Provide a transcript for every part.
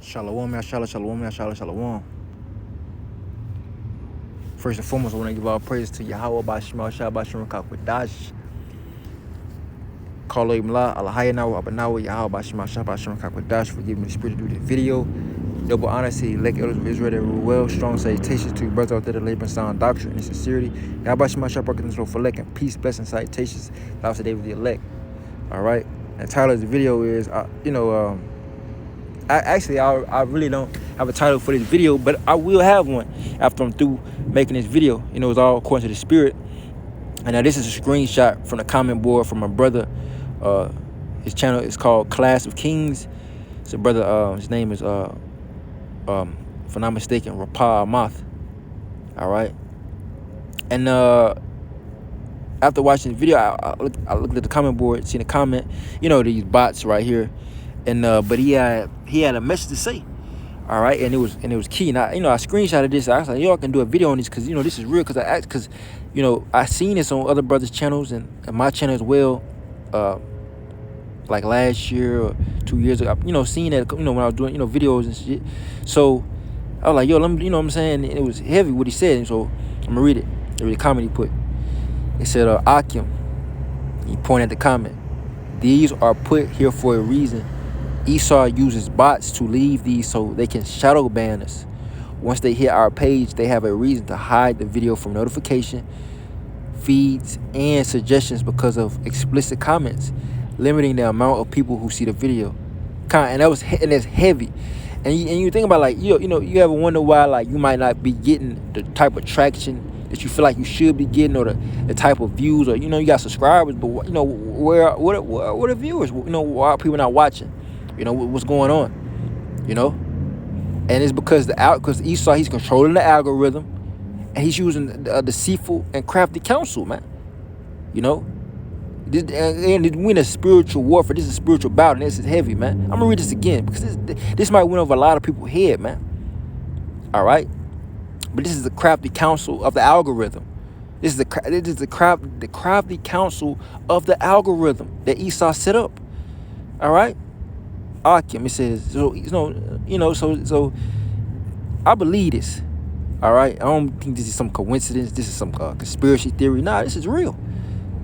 Shalom, shalom, shalom. First and foremost, I want to give all praise to Yahweh, Bashima, Shabashim, Kakwadash. Kalo Imla, Alahayanawa, Abanawa, Yahweh, Bashima, Shabashim, Kakwadash, for giving me the spirit to do this video. Double honor to elect elders of Israel that rule well. Strong salutations to your brothers out there that labor in sound doctrine and sincerity. Yahweh, Bashima, Shabashim, for elect and peace, blessings, salutations. Love today with the elect. All right. And the title of the video is, I really don't have a title for this video, but I will have one after I'm through making this video. It's all according to the spirit. And now this is a screenshot from the comment board from my brother. His channel is called Class of Kings. It's a brother, his name is, if I'm not mistaken, Rapah Amath. All right. And after watching the video, I looked at the comment board, seen a comment, these bots right here. And but he had a message to say, all right, and it was key. And I screenshotted this. I was like, I can do a video on this because this is real. Because I seen this on other brothers' channels and my channel as well. Like last year or 2 years ago, seeing that when I was doing videos and shit. So I was like, let me, what I'm saying. And it was heavy what he said. And so I'm gonna read it. I read the comment he put. It said, Akim. He pointed at the comment. These are put here for a reason. Esau uses bots to leave these so they can shadow ban us. Once they hit our page, they have a reason to hide the video from notification, feeds, and suggestions because of explicit comments, limiting the amount of people who see the video. And that's heavy. And you think about you ever wonder why you might not be getting the type of traction that you feel like you should be getting, or the type of views, or you got subscribers, but where are the viewers? Why are people not watching? What's going on? And it's because Esau, he's controlling the algorithm, and he's using a deceitful and crafty counsel, man. This, and we in a spiritual warfare. This is a spiritual battle, and this is heavy, man. I'm gonna read this again because this might win over a lot of people's head, man. All right, but this is the crafty counsel of the algorithm. This is the crafty counsel of the algorithm that Esau set up. All right. Akim, it says, so I believe this. All right. I don't think this is some coincidence. This is some conspiracy theory. Nah, this is real.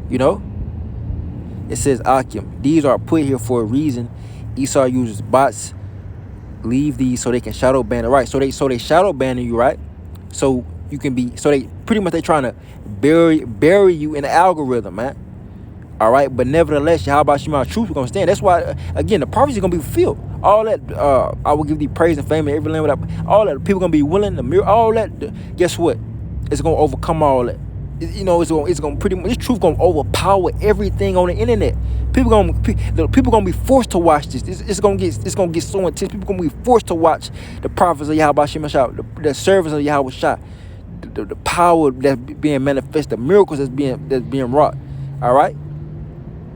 It says, Akim, these are put here for a reason. Esau uses bots. Leave these so they can shadow ban it. Right. So they shadow banning you, right? So you can be, so they trying to bury you in the algorithm, man. All right, but nevertheless, Yahweh Shema, truth is going to stand. That's why, again, the prophecy is going to be fulfilled. All that, I will give thee praise and fame in every land. All that, people going to be willing to mirror all that. Guess what? It's going to overcome all that. It's going to pretty much, this truth going to overpower everything on the internet. People going to be forced to watch this. It's going to get so intense. People going to be forced to watch the prophets of Yahweh Shema, the servants of Yahweh Shah, the power that's being manifested, the miracles that's being wrought. All right.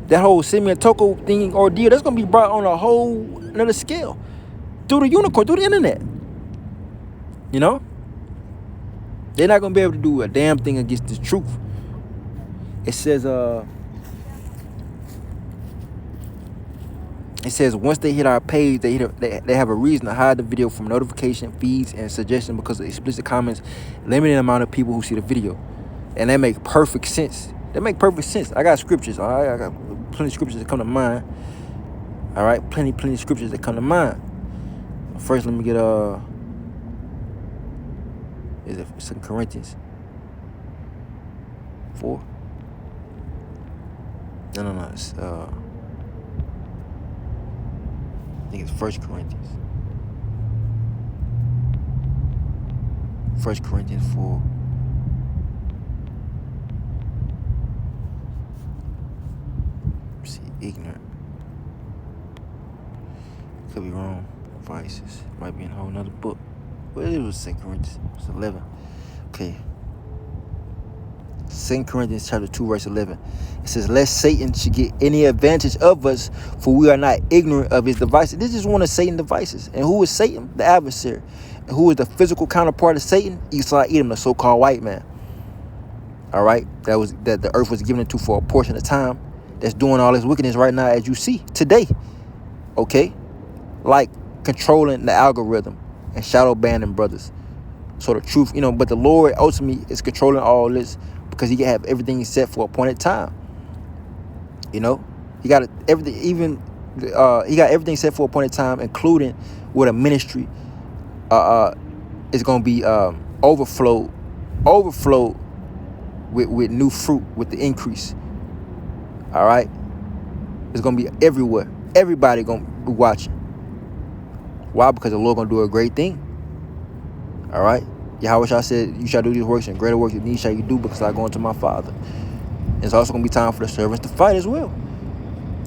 That whole Simeon Toko thing ordeal, that's going to be brought on a whole another scale. Through the unicorn, through the internet. They're not going to be able to do a damn thing against the truth. It says, once they hit our page, they have a reason to hide the video from notification, feeds, and suggestions because of explicit comments, limiting the amount of people who see the video. And that makes perfect sense. I got scriptures. All right, I got plenty of scriptures that come to mind. All right, plenty of scriptures that come to mind. First, let me get is it 2 Corinthians 4? No. It's I think it's 1 Corinthians. 1 Corinthians 4. Ignorant. Could be wrong. Vices. Might be in a whole nother book. But it was 2 Corinthians. It's 11. Okay. 2 Corinthians chapter 2, verse 11. It says, lest Satan should get any advantage of us, for we are not ignorant of his devices. This is one of Satan's devices. And who is Satan? The adversary. And who is the physical counterpart of Satan? Esau Edom, the so-called white man. All right. That the earth was given to for a portion of time. That's doing all this wickedness right now, as you see today. Okay, like controlling the algorithm and shadow banning brothers. So the truth, but the Lord ultimately is controlling all this because he can have everything set for a appointed time. He got everything, even he got everything set for a appointed time, including with a ministry is going to be overflowed with new fruit, with the increase. All right, it's going to be everywhere. Everybody going to be watching. Why? Because the Lord going to do a great thing. All right. Yahweh Shah said, you shall do these works, and greater works than these shall you do, because I go unto my Father. And it's also going to be time for the servants to fight as well.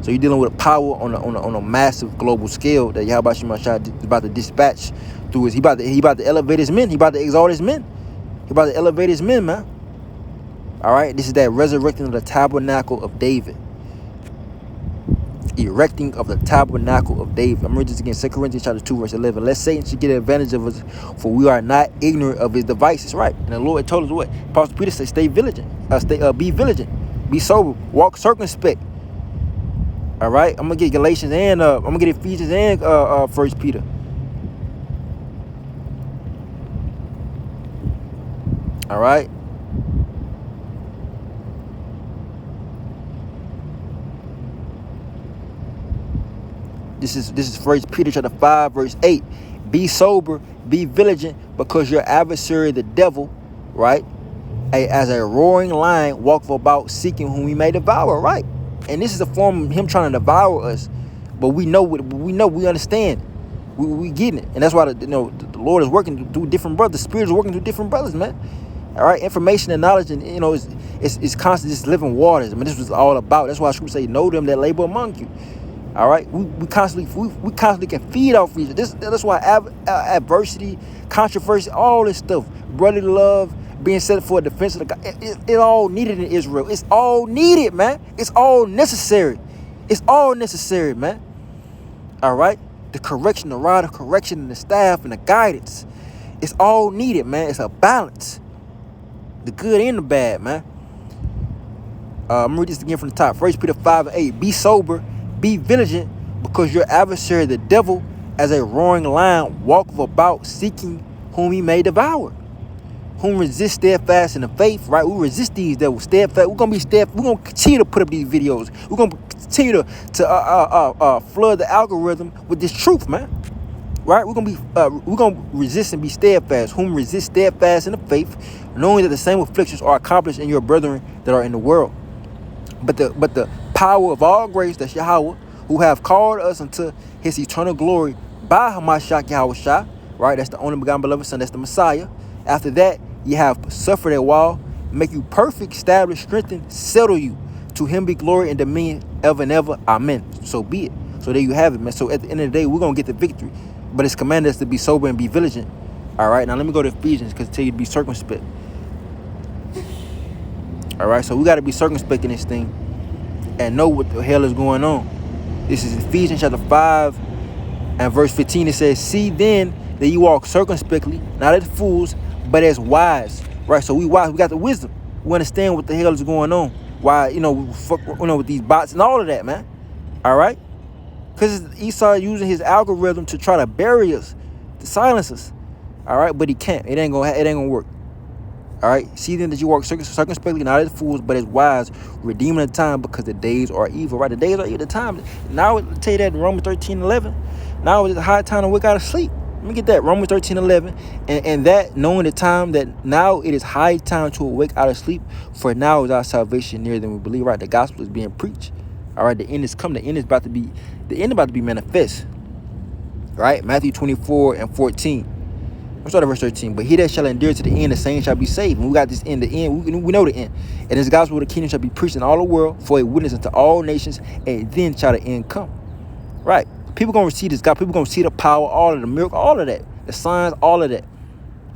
So you're dealing with a power on a massive global scale that Yahweh Shah is about to dispatch through his. He about to elevate his men. He about to exalt his men. He about to elevate his men, man. All right. This is that resurrecting of the tabernacle of David. Erecting of the tabernacle of David. I'm reading this again, 2 Corinthians chapter 2, verse 11. Lest Satan should get advantage of us, for we are not ignorant of his devices. Right. And the Lord told us what? Apostle Peter said, stay vigilant. Be vigilant. Be sober. Walk circumspect. All right. I'm gonna get Galatians and I'm gonna get Ephesians and 1 Peter. All right. This is 1 Peter chapter 5, verse 8. Be sober, be vigilant, because your adversary, the devil, right, as a roaring lion, walketh about seeking whom he may devour, right? And this is a form of him trying to devour us. But we understand. We getting it. And that's why the Lord is working through different brothers. The Spirit is working through different brothers, man. All right, information and knowledge, and it's constant, just living waters. I mean, this was all about. That's why Scripture say, know them that labor among you. All right, we constantly can feed off each other. That's why adversity, controversy, all this stuff, brotherly love, being set for a defense of the God, it all needed in Israel. It's all needed, man. It's all necessary. It's all necessary, man. All right, the correction, the rod of correction, and the staff and the guidance. It's all needed, man. It's a balance, the good and the bad, man. I'm gonna read this again from the top. 1 Peter 5 and 8. Be sober. Be vigilant, because your adversary, the devil, as a roaring lion, walketh about seeking whom he may devour. Whom resist steadfast in the faith, right? We resist these devils steadfast. We're gonna be steadfast. We're gonna continue to put up these videos. We're gonna continue to flood the algorithm with this truth, man. Right? We're gonna resist and be steadfast. Whom resist steadfast in the faith, knowing that the same afflictions are accomplished in your brethren that are in the world. But the power of all grace, that's Yahweh, who have called us unto his eternal glory by Hamashiach Yahweh Shah, right? That's the only begotten beloved Son, that's the Messiah. After that, ye have suffered a while, make you perfect, establish, strengthen, settle you. To him be glory and dominion ever and ever. Amen. So be it. So there you have it, man. So at the end of the day, we're going to get the victory. But it's commanded us to be sober and be vigilant. All right, now let me go to Ephesians, because it tells you to be circumspect. All right, so we got to be circumspect in this thing and know what the hell is going on. This is Ephesians chapter 5 and verse 15. It says, see then that you walk circumspectly, not as fools, but as wise. Right, so we wise. We got the wisdom. We understand what the hell is going on. Why, we fuck, with these bots and all of that, man. All right, because Esau using his algorithm to try to bury us, to silence us. All right, but he can't. It ain't gonna work. All right, see then that you walk circumspectly, not as fools, but as wise, redeeming the time, because the days are evil. Right, the days are evil. The time. Now, I'll tell you that in Romans 13:11. Now it's a high time to wake out of sleep. Let me get that. Romans 13:11. And that, knowing the time, that now it is high time to awake out of sleep, for now is our salvation nearer than we believe. Right, the gospel is being preached. All right, the end is coming. The end is about to be manifest. Right, Matthew 24 and 14. I'm starting at verse 13. But he that shall endure to the end, the same shall be saved. And we got this in the end. We know the end. And this gospel of the kingdom shall be preached in all the world for a witness unto all nations, and then shall the end come. Right. People going to receive this God. People going to see the power, all of the miracle, all of that. The signs, all of that.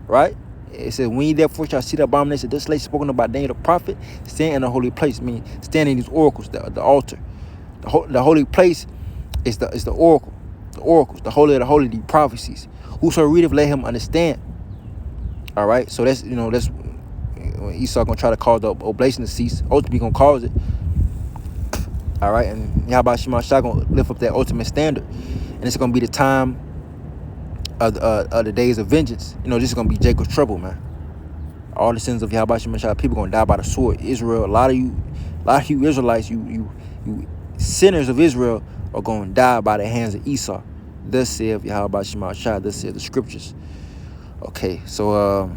Right. It says, when ye therefore shall see the abomination of desolation spoken about Daniel the prophet, stand in the holy place. I mean, stand in these oracles, the altar. The holy place is the oracle. The oracles, the holy of the holy, the prophecies. Whoso readeth, let him understand. All right, so that's when Esau gonna try to cause the oblation to cease. Ultimately gonna cause it. All right, and Yahweh Shema Shah gonna lift up that ultimate standard, and it's gonna be the time of the days of vengeance. You know, this is gonna be Jacob's trouble, man. All the sins of Yahweh Shemashah, people gonna die by the sword. Israel, a lot of you Israelites, you sinners of Israel are gonna die by the hands of Esau. Thus saith Yahweh Shemashah, thus saith the scriptures. Okay, so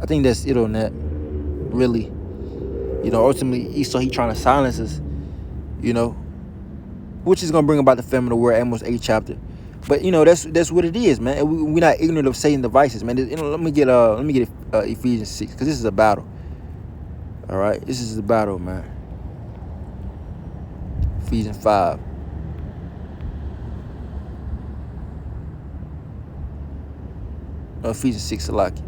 I think that's it on that. Really, you know, ultimately Esau, he trying to silence us, you know, which is gonna bring about the famine of the world, Amos 8th chapter. But you know, that's what it is, man. And we're not ignorant of Satan's devices, man. You know, let me get Ephesians 6, because this is a battle. All right, this is a battle, man. Ephesians 5. No, Ephesians 6, Salaki.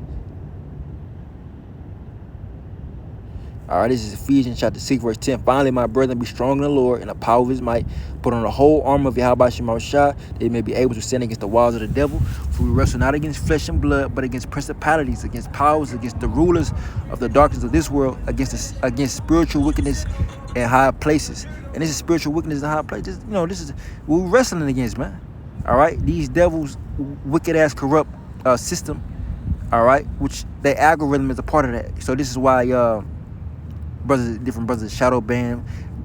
All right, this is Ephesians chapter 6, verse 10. Finally, my brethren, be strong in the Lord and the power of his might. Put on the whole armor of Yahweh Shemashah, that they may be able to stand against the walls of the devil. For we wrestle not against flesh and blood, but against principalities, against powers, against the rulers of the darkness of this world, against spiritual wickedness in high places. And this is spiritual wickedness in high places. You know, this is what we're wrestling against, man. All right, these devils, wicked ass, corrupt system. All right, which their algorithm is a part of that. So this is why different brothers shadow ban,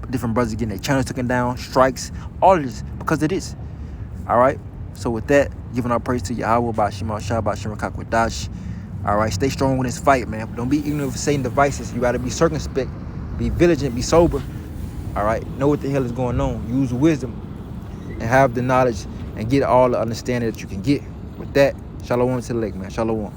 different brothers getting their channels taken down, strikes, all of this because of this. All right. So with that, giving our praise to Yahweh by Shema Shah by Shema Kakwadash. All right, stay strong in this fight, man. Don't be ignorant of Satan's devices. You got to be circumspect, be vigilant, be sober. All right, know what the hell is going on. Use wisdom and have the knowledge and get all the understanding that you can get. With that, shalom to the lake, man. Shalom.